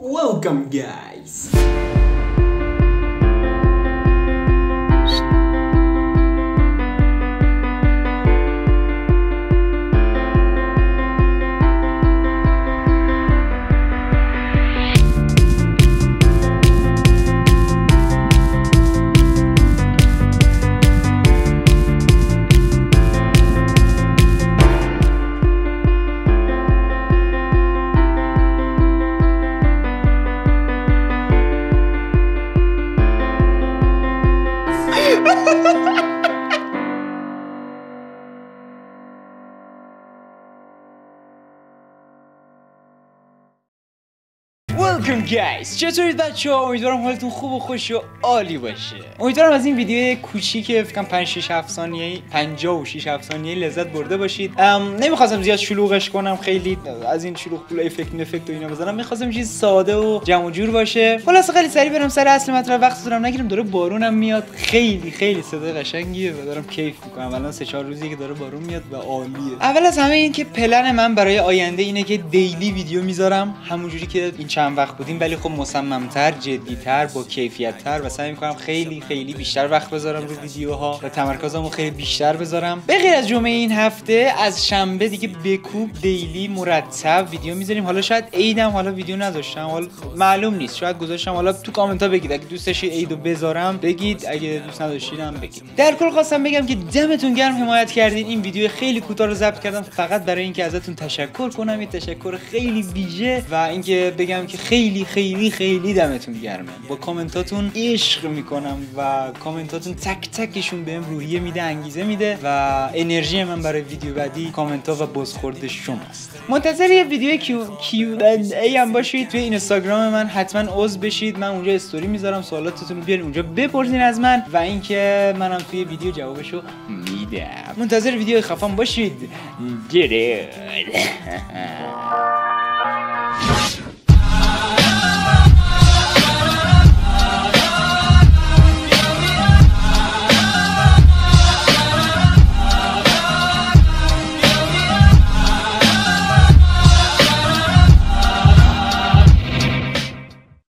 Welcome guys. Welcome guys. چطورید بچه‌ها؟ امیدوارم حالتون خوب و خوش و عالی باشه. امیدوارم از این ویدیو کوچیک فکر کنم 5-6-7 ثانیه‌ای 56-7 ثانیه‌ای لذت برده باشید. نمی‌خواستم زیاد شلوغش کنم، خیلی از این شلوغ پول افکت و اینا بزنم. می‌خواستم چیز ساده و جمع و جور باشه. خلاص خیلی سریع برم سر اصل مطلب، وقت دارم نگیرم. داره بارونم میاد، خیلی صدای قشنگیه و دارم کیف می‌کنم. الان 3-4 روزیه که داره بارون میاد و عالیه. اول از همه این که پلن من برای آینده اینه که دیلی ویدیو میذارم، همونجوری که این چند وقت بودیم، ولی خب مصمم‌تر، جدی‌تر، با کیفیت‌تر و سعی می‌کنم خیلی بیشتر وقت بذارم رو ویدیوها و تمرکزمو خیلی بیشتر بذارم. به غیر از جمعه این هفته، از شنبه دیگه بکوب دیلی مرتب ویدیو میذاریم. حالا شاید عیدم حالا ویدیو نذاشتم، حالا معلوم نیست، شاید گذاشتم. حالا تو کامنت‌ها بگید اگه دوست داشتید عیدو بذارم بگید، اگه دوست نداشتیدم بگید. در کل خواستم بگم که دمتون گرم حمایت کردین. این ویدیو خیلی کوتاه رو ضبط کردم فقط برای اینکه ازتون تشکر کنم، یه تشکر خیلی ویژه، و اینکه بگم که خیلی دمتون گرمه. با کامنتاتون عشق میکنم و کامنتاتون تک تکشون بهم روحیه میده، انگیزه میده و انرژی من برای ویدیو بعدی کامنت‌ها و بازخورد شماست. منتظر یه ویدیو Q&A هم باشید توی اینستاگرام من، حتما عضو بشید. من اونجا استوری میذارم، سوالاتتون رو بیارین اونجا بپرسین از من و اینکه منم توی ویدیو جوابشو میدم. منتظر ویدیو خفن باشید.